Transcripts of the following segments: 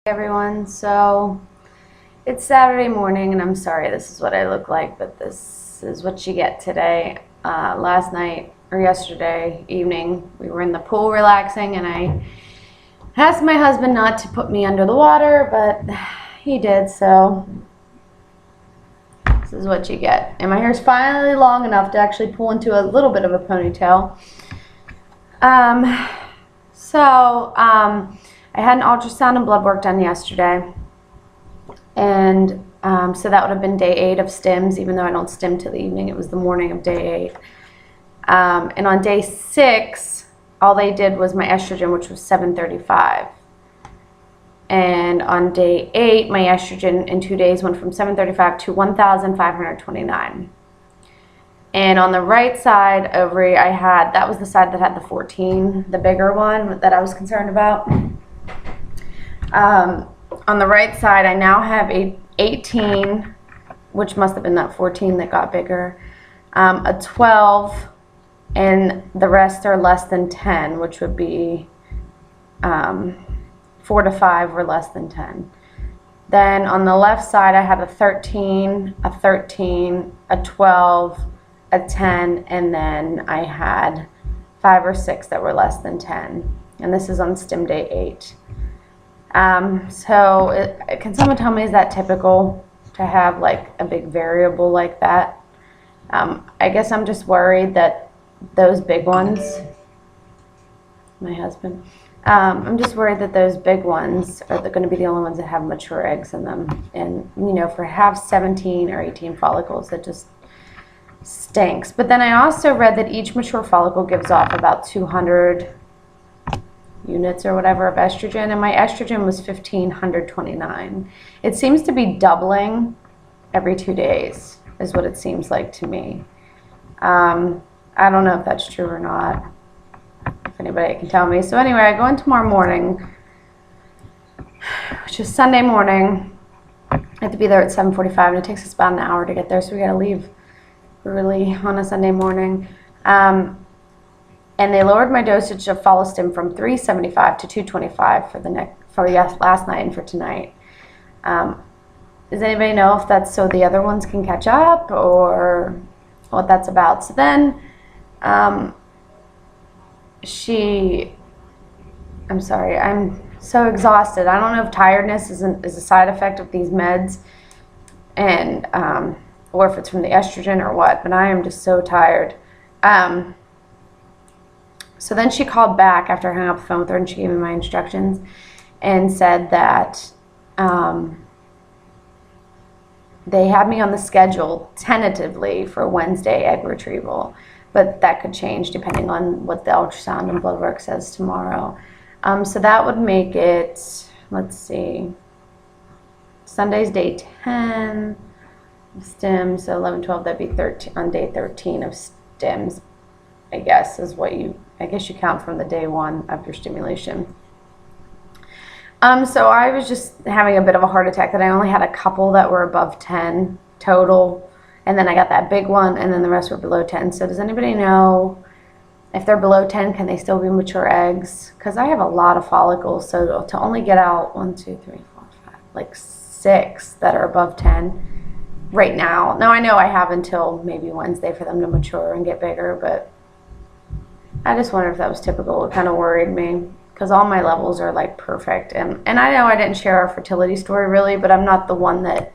Everyone, so it's Saturday morning and I'm sorry this is what I look like, but this is what you get today. Last night or yesterday evening we were in the pool relaxing and I asked my husband not to put me under the water, but he did, so this is what you get. And my hair's finally long enough to actually pull into a little bit of a ponytail. I had an ultrasound and blood work done yesterday, and so that would have been day 8 of stims, even though I don't stim till the evening. It was the morning of day 8. And on day 6, all they did was my estrogen, which was 735. And on day 8, my estrogen in 2 days went from 735 to 1,529. And on the right side ovary, that was the side that had the 14, the bigger one that I was concerned about. On the right side, I now have a 18, which must have been that 14 that got bigger, a 12, and the rest are less than 10, which would be 4 to 5 or less than 10. Then on the left side, I had a 13, a 13, a 12, a 10, and then I had 5 or 6 that were less than 10. And this is on stim day 8. Can someone tell me, is that typical to have like a big variable like that? I guess I'm just worried that those big ones, my husband, I'm just worried that those big ones are going to be the only ones that have mature eggs in them. And, you know, for have 17 or 18 follicles, that just stinks. But then I also read that each mature follicle gives off about 200 units or whatever of estrogen, and my estrogen was 1,529. It seems to be doubling every 2 days is what it seems like to me. I don't know if that's true or not, if anybody can tell me. So anyway, I go in tomorrow morning, which is Sunday morning. I have to be there at 7:45, and it takes us about an hour to get there, so we gotta leave early on a Sunday morning. And they lowered my dosage of Follistim from 375 to 225 for last night and for tonight. Does anybody know if that's so the other ones can catch up or what that's about? So then I'm sorry, I'm so exhausted. I don't know if tiredness is a side effect of these meds, and or if it's from the estrogen or what, but I am just so tired. So then she called back after I hung up the phone with her, and she gave me my instructions and said that they had me on the schedule tentatively for Wednesday egg retrieval, but that could change depending on what the ultrasound and blood work says tomorrow. So that would make it, let's see, Sunday's day 10 of stim, so 11, 12, that'd be 13 on day 13 of stims, I guess, is what I guess you count from the day 1 of your stimulation. So I was just having a bit of a heart attack that I only had a couple that were above 10 total, and then I got that big one, and then the rest were below 10. So does anybody know if they're below 10, can they still be mature eggs? Because I have a lot of follicles, so to only get out 1, 2, 3, 4, 5, like 6 that are above 10 right now. Now I know I have until maybe Wednesday for them to mature and get bigger, but I just wonder if that was typical. It kind of worried me because all my levels are like perfect. And I know I didn't share our fertility story really, but I'm not the one that,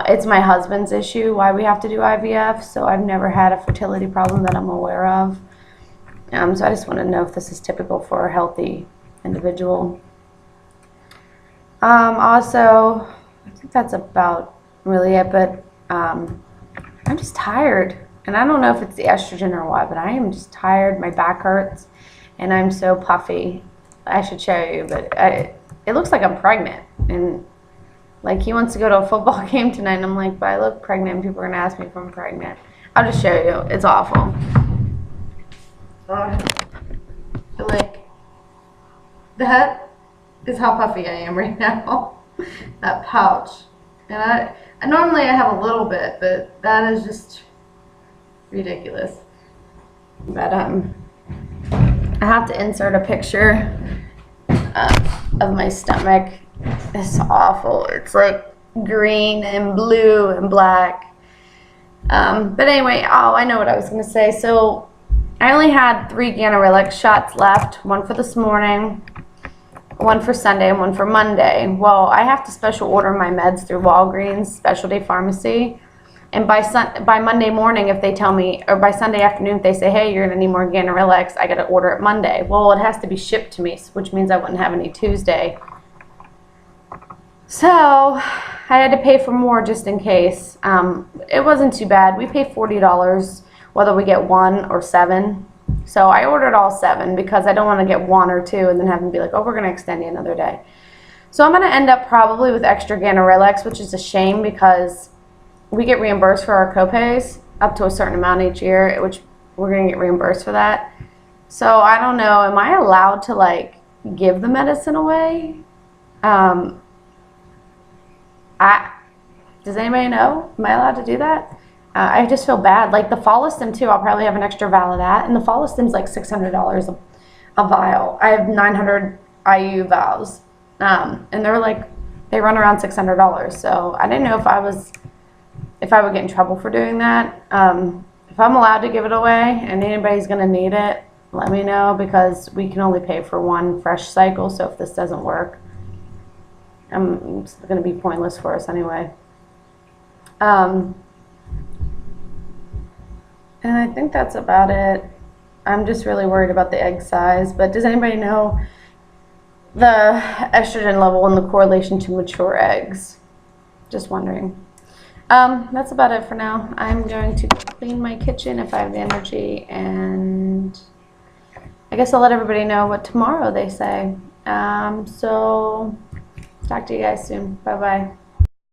it's my husband's issue why we have to do IVF. So I've never had a fertility problem that I'm aware of. So I just want to know if this is typical for a healthy individual. Also, I think that's about really it, but I'm just tired. And I don't know if it's the estrogen or what, but I am just tired. My back hurts, and I'm so puffy. I should show you, but it looks like I'm pregnant. And like he wants to go to a football game tonight, and I'm like, but I look pregnant, and people are gonna ask me if I'm pregnant. I'll just show you. It's awful. Like that is how puffy I am right now. That pouch, and I normally I have a little bit, but that is just ridiculous. But I have to insert a picture of my stomach It's awful. It's like green and blue and black. But anyway, oh, I know what I was going to say. So I only had 3 ganirelix shots left, one for this morning, one for Sunday, and one for Monday. Well, I have to special order my meds through Walgreens Specialty Pharmacy. And by Monday morning, if they tell me, or by Sunday afternoon, if they say, hey, you're going to need more ganirelix, I got to order it Monday. Well, it has to be shipped to me, which means I wouldn't have any Tuesday. So I had to pay for more just in case. It wasn't too bad. We pay $40 whether we get 1 or 7. So I ordered all 7 because I don't want to get 1 or 2 and then have them be like, oh, we're going to extend you another day. So I'm going to end up probably with extra ganirelix, which is a shame because we get reimbursed for our copays up to a certain amount each year, which we're going to get reimbursed for that. So I don't know, am I allowed to like give the medicine away? Does anybody know? Am I allowed to do that? I just feel bad. Like the Stim too, I'll probably have an extra vial of that. And the Stim's like $600 a vial. I have 900 IU vials. And they run around $600. So I didn't know if I would get in trouble for doing that. If I'm allowed to give it away and anybody's going to need it, let me know because we can only pay for 1 fresh cycle. So if this doesn't work, it's going to be pointless for us anyway. And I think that's about it. I'm just really worried about the egg size. But does anybody know the estrogen level and the correlation to mature eggs? Just wondering. That's about it for now. I'm going to clean my kitchen if I have the energy, and I guess I'll let everybody know what tomorrow they say. So talk to you guys soon. Bye-bye.